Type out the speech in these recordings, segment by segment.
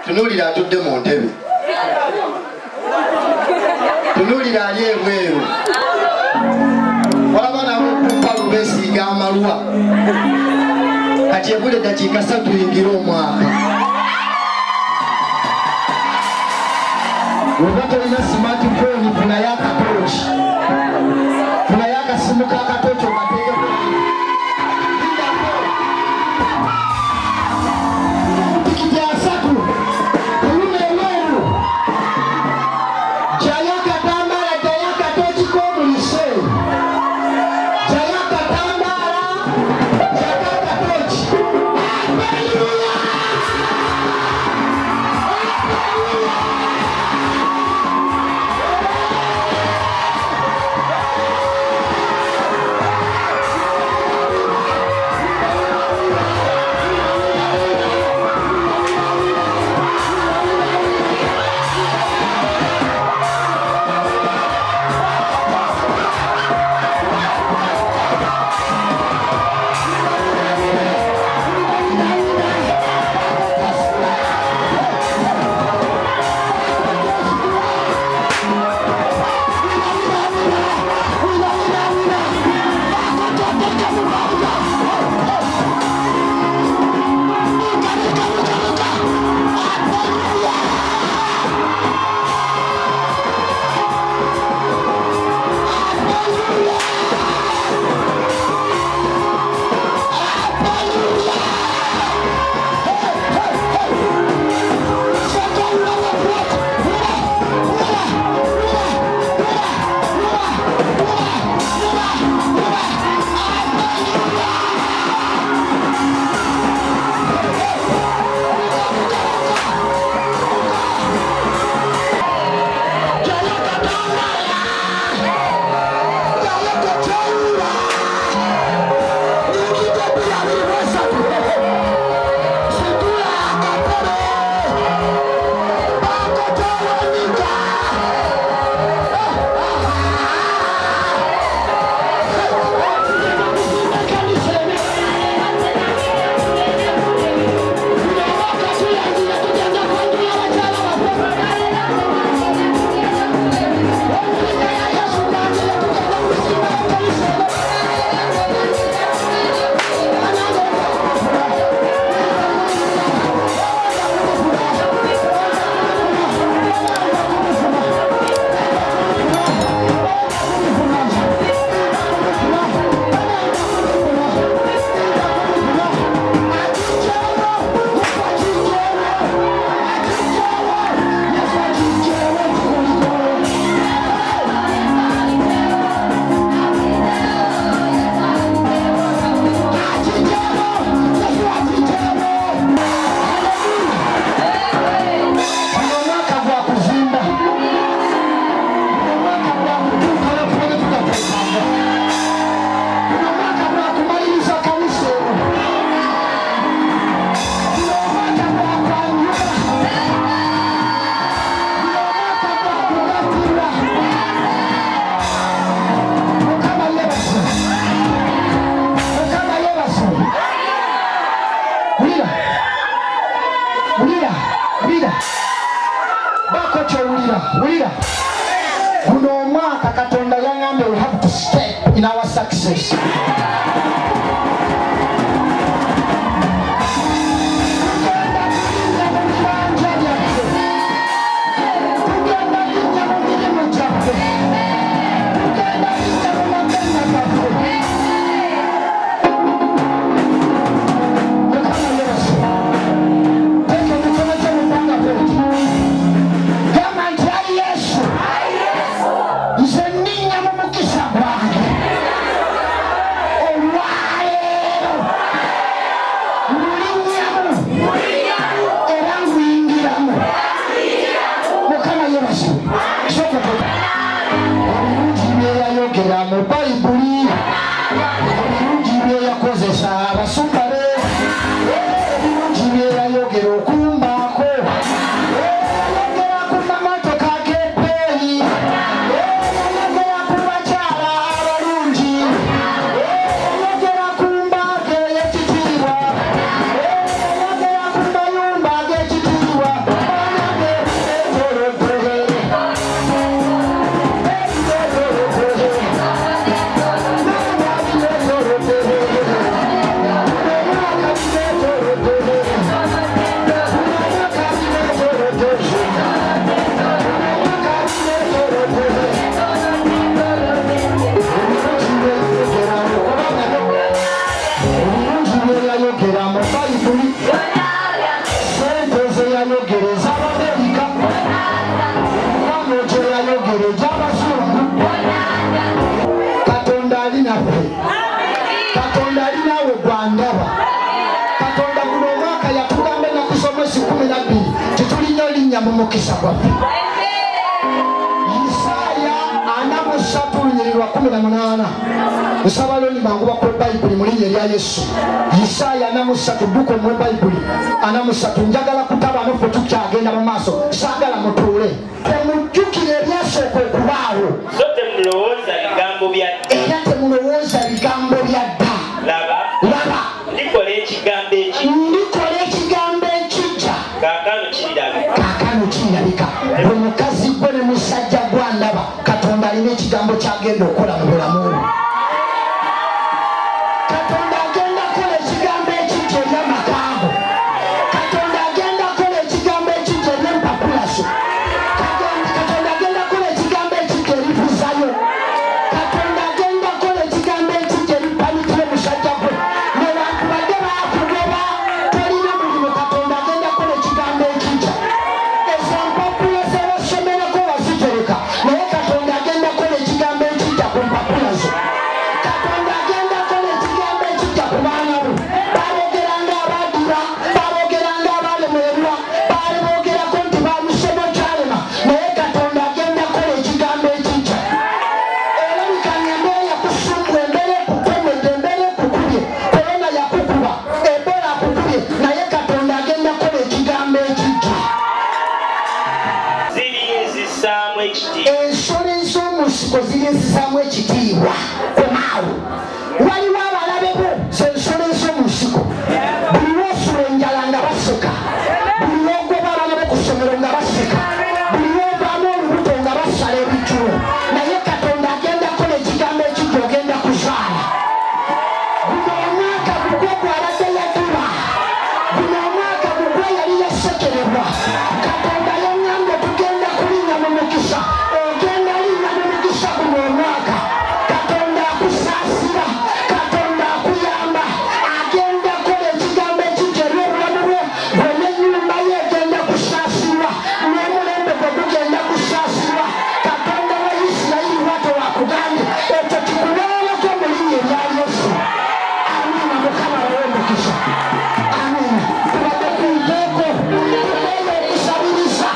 Tunuulira atudde mu ntebe. Tunuulira ali ebweru. Walaba n'abakumpalu beesiiga amalwa. Kati ebule dakiika 3 tuyingire omwaka. Oba tolina smartphone funayo akatooki. Funayo akasimu k'akatooki okateekeko. We have to step in our success. Mukisa Joseph yayogereza Abamerika, Mukama gye yayogereza Abazungu. Katonda ali naffe, Katonda ali naawe gwandaba. Katonda guno omwaka yatugamba ennaku z'omwezi 12 titulinnya linnya mu mukisa gwaffe. Isaaya 43:18. Nsaba loni mangu bakwe Bayibuli mu linnya erya Yesu. Isaaya 43 dduka mu Bayibuli 43. Njagala kutabaano ffe tukyagenda mu maaso, saagala mutuule. Temujjukire ebyasooka okubaawo. So temulowooza bigambo bya dda. Era temulowooza bigambo bya dda. Laba ndikola ekigambo ekijja. Kaakano kirirabika. Bwe mukazi gwe ne musajja gwandaba, Katonda alina ekigambo kyagenda okukola mu bulamu bwo. Katonda agenda kukola ekigambo ekijja eri amaka go. Katonda agenda kukola ekigambo ekijja eri empapulazo. Katonda agenda kukola ekigambo ekijja eri buzayo. Katonda agenda kukola ekigambo ekijja eri panikire musajja gwe. Ne bantu badde baakugoba tolina mulimu, Katonda agenda kukola ekigambo ekijja. Ezo mpapula z'abasomerako wazitereka, naye Katonda agenda kukola ekigambo ekijja ku mpapula zo. Katonda agenda kukola ekigambo ekijja ku baana bo. Baabogeranga abaadira, baabogeranga abalemererwa, baabogerako nti baalusemo kyalema, naye Katonda agenda kukola ekigambo ekijja. Era bikanyambe yakusumba, embeera ekutomedde, embeera ekukubye, korona yakukuba, Ebola akukubye, naye Katonda agenda kukola ekigambo ekijja. Zirinzisaamu ekitiibwa. Ensolo ez'omunsiko zirinzisaamu ekitiibwa. Komaawo waliwo abalabe bo z'ensolo ez'omunsiko. Buli lw'osula enjala nga baseka, buli lw'ogoba abaana bo ku ssomero nga baseka, buli lw'ovaamu olubuto nga basala ebitulo, naye Katonda agenda kukola ekigambo ekijja, ogenda kuzaala. Guno omwaka gugwe gw'abadde yaduba, guno omwaka gugwe yali yasekerebwa. Katonda yangambye tugenda kulinnya mu mukisa, ogenda linnya mu mukisa guno omwaka. Katonda akusaasira, Katonda akuyamba, agenda kukola ekigambo ekijja eri obulamu bwo. Bwe n'ennyumba ye egenda kusaasirwa, n'omulembe gwe gugenda kusaasirwa. Katonda wa Isirayiri bw'atyo wakugambye, ekyo kikubeerako mu linnya erya Yesu. Amiina. Mukama abawe omukisa. Amiina. Tubadde twiteeko, tukooye okusabiriza,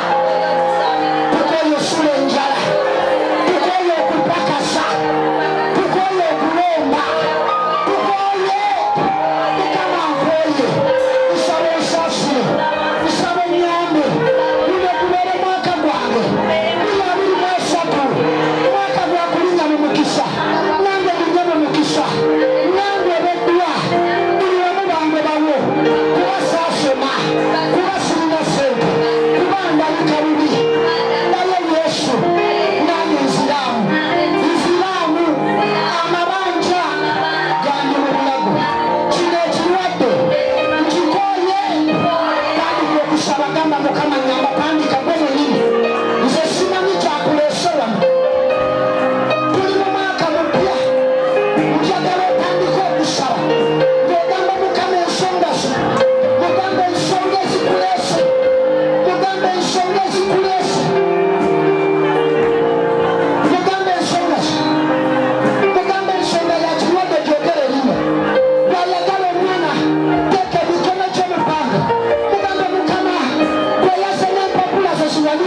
tukooye osula enjala, tukooye okupakasa, tukooye okulomba, tukooye. Mukama nkooye, nsaba onsaasire, nsaba onnyambe, guno gubeere mwaka gwange 2023, mwaka gwa kulinnya mu mukisa. Nange linnya mu mukisa, nange beddwa, buli wamu bange bawo, kuba saasoma, kuba sirina ssente, kuba ndabika bubi, naye Yesu nange nziraamu, amabanja gandi mu bulago. Kino ekirwadde nkikooye, tandika okusaba, gamba Mukama nyamba, tandika gwe mwennyini, nze simanyi kyakuleese wano. Tuli mu mwaka mupya, njagala otandika okusaba ng'ogamba Mukama ensonga zo, mugamba ensonga ezikuleese, mugamba ensonga ezikuleese, mugamba ensonga zo, mugamba ensonga ya kirwadde gyogere erinnya. Bw'ayagala omwana teeka ebitono ky'omupanga, mugamba Mukama bwe yaze n'empapula zo ziwani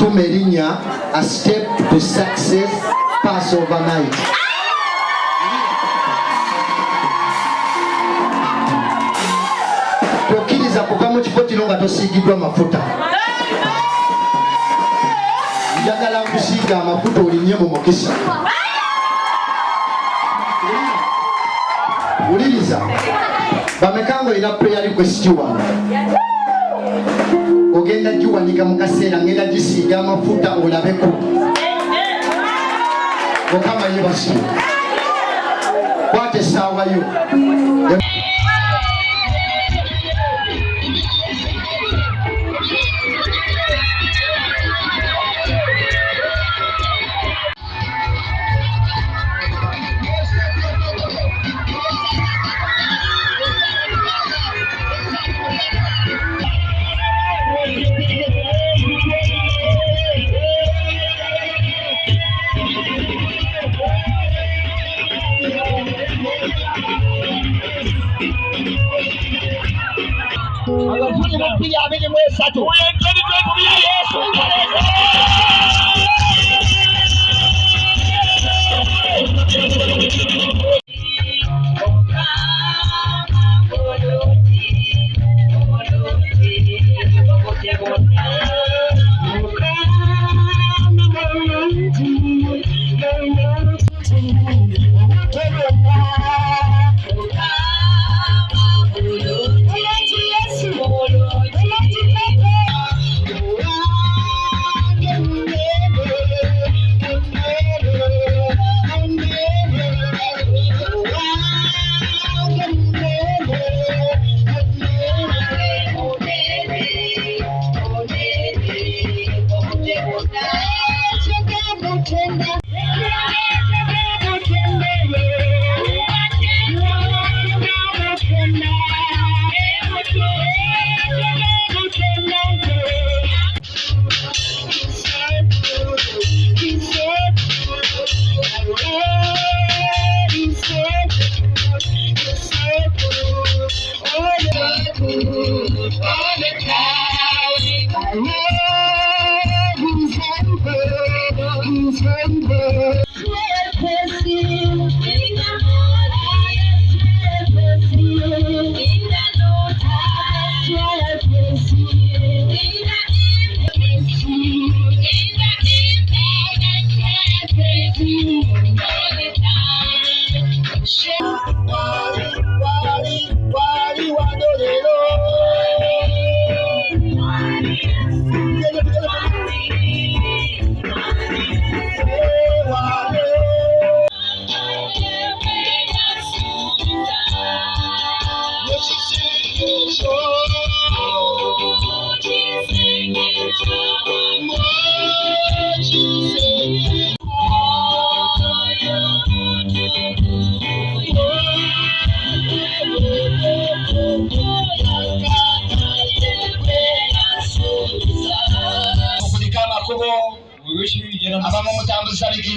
tuma erinnya a step to success pass overnight. Tokkiriza kuva mu kifo kino nga tosiigiddwa mafuta. Njagala nkusiiga amafuta olinnye mu mukisa. Wuliriza, bameka ng'olina prayer request wano. Ogenda giwanika mu kaseera ngenda gisiiga amafuta olabeko. Mukama yeebase. Kwata essaawa yo.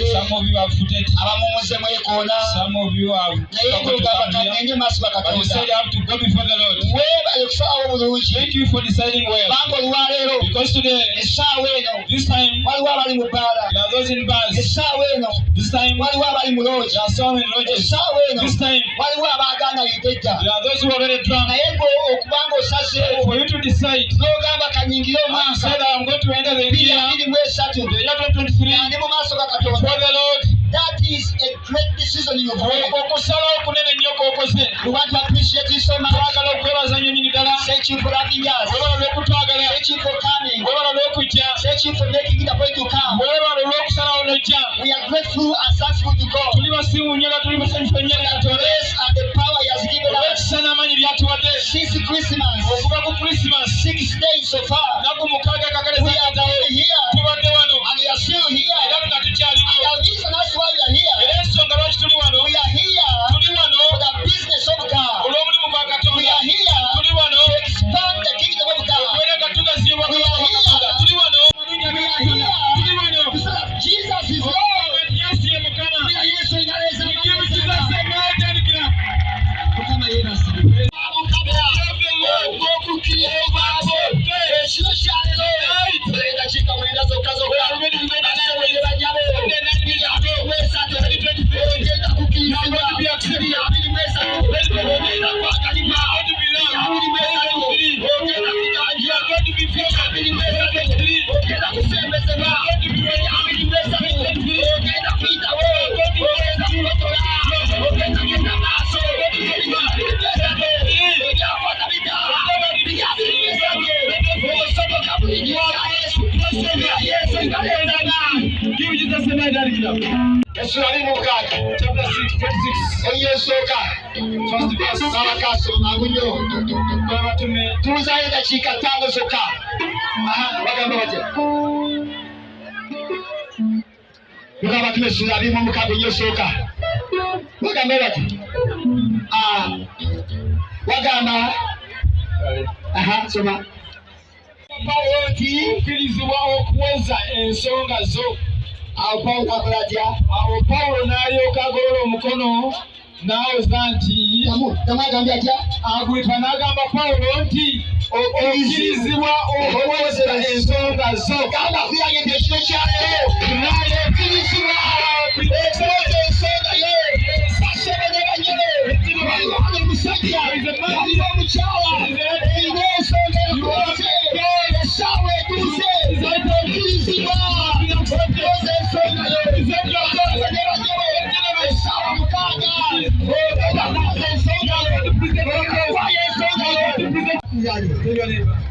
Some of you have footed. Some of you have but you said you have to go before the Lord. Thank you for deciding well. Because today, this time, there are those in bars. This time, there are some in lodges. This time, there are those who are already drunk. For you to decide, I said I'm going to enter the year 2023 for the Lord. That is a great decision you have made. We want to appreciate you so much. Thank you for having us. Thank you for coming. Thank you for making it a point to come. We are grateful and thankful to God. The grace and the power He has given us since Christmas. 6 days so far. We have been here and we are still here. And the reason that's why we are here. We are here for the business of God. We are here to expand the kingdom of God. We are here to serve Jesus is Lord. Esura mukaaga chapter 6 26 oyesoka first verse nabakaso nagunyo babatume tuzaye dakika 5 zoka bagamba bate babatume esura mukaaga oyesoka bagamba bate wagamba soma Paulo kirizibwa okuweza ensonga zo. Awo Paulo akola atya? Awo Paulo n'alyoka agolola omukono n'aweza nti tamwagambye atya? Agripa n'agamba Paulo nti okkirizibwa okuweza ensonga zo. Gamba kuyagenda ekiro kya leero naye okkirizibwa okuweza ensonga ye. Basobole banyere waliwo omusajja waliwo omukyala erina ensonga yakoze essaawa etuuse okkirizibwa okuweza ensonga ye. Essaawa mukaaga okuweza ensonga ye. Okuwaya ensonga ye.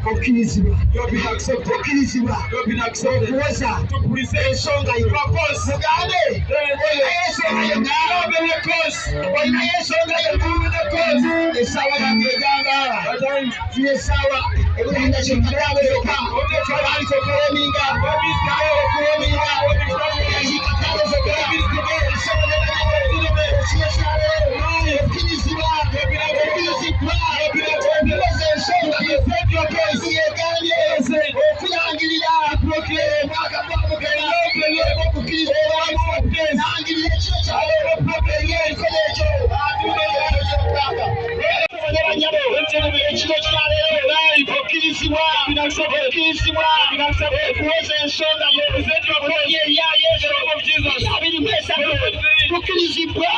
Okkirizibwa okkirizibwa okuweza ensonga ye. Mugambe olina ensonga ye essaawa yange egamba essaawa ebulenda kyekataawe yokka twalika okuwominga okkirizibwa okuweza ensonga ye yegambye okuyangirira omwaka gwamugenda okukkirizibwa nangirira ekiro kyaleero ekikola ekyo ekiro kyaleero okkirizibwa okuweza ensonga ye ya Yesu abirimu esatu tukkirizibwa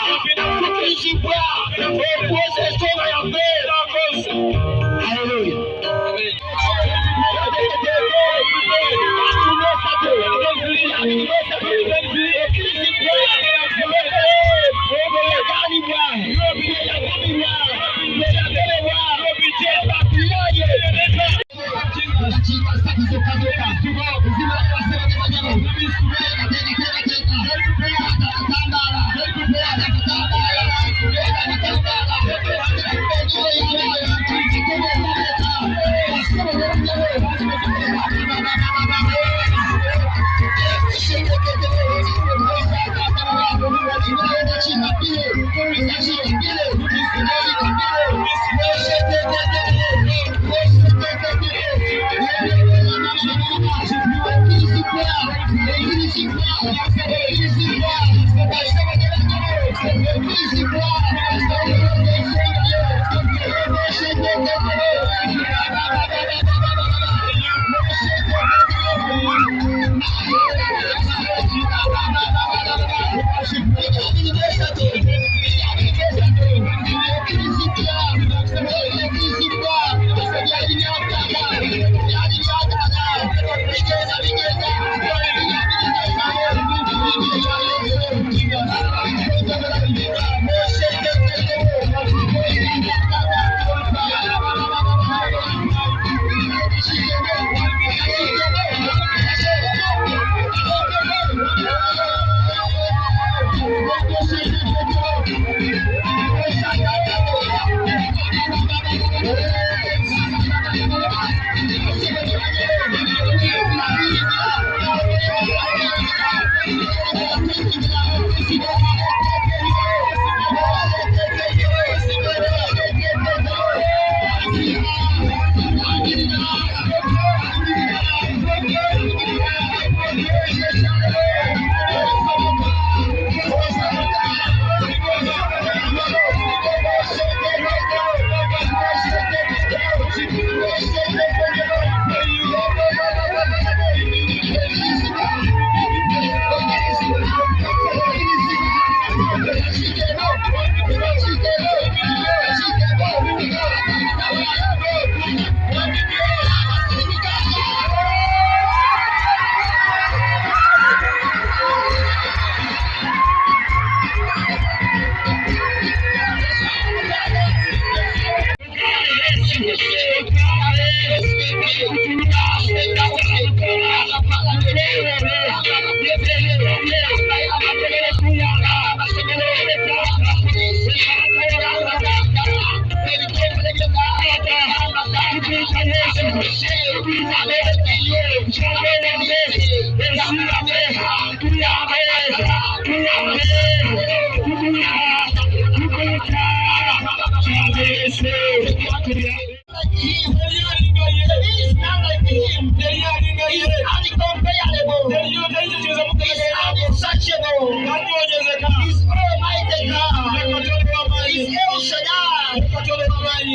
okuweza ensonga yaffe. Haleluya.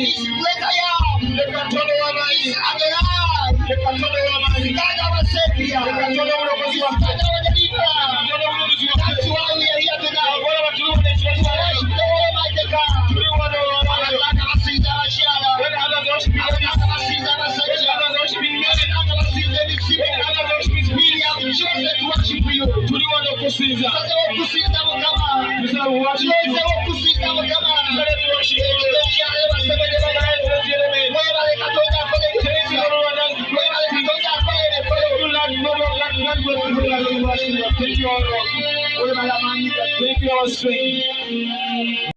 is greater I am. Is Adonai. God our Savior. God our deliverer. That's why we are here tonight. Worship the Almighty God. Thank you, our strength.